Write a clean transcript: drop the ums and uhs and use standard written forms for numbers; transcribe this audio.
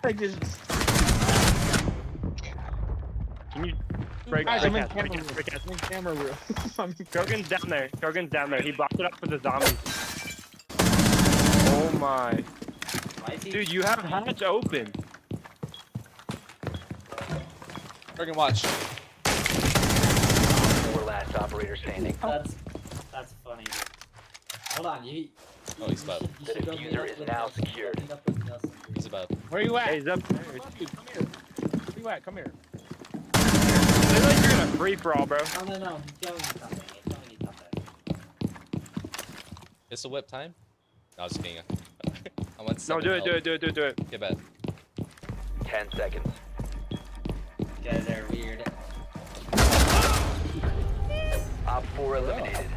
I just. Can you break Guys, I'm in camera break room. break I'm in camera room. I'm in Krogan's down there. Krogan's down there. He blocked it up with the zombies. Oh my. Why is he? Dude, you have hatch open. Friggin' watch. 4 last operator standing. That's funny. Dude. Hold on, you. Oh, he's about. You The should go meet diffuser up is with now Nelson. secured. Meet up with Nelson, dude. He's about. Where you at? Hey, he's up there. Dude, come here. Where you at? Come here. Looks like you're in a free for all, bro. No. He's telling you something. He's telling you something. It's a whip time. No, I was just kidding. I want No, do it. Do it. Get back. 10 seconds. You guys are weird. Op 4 eliminated.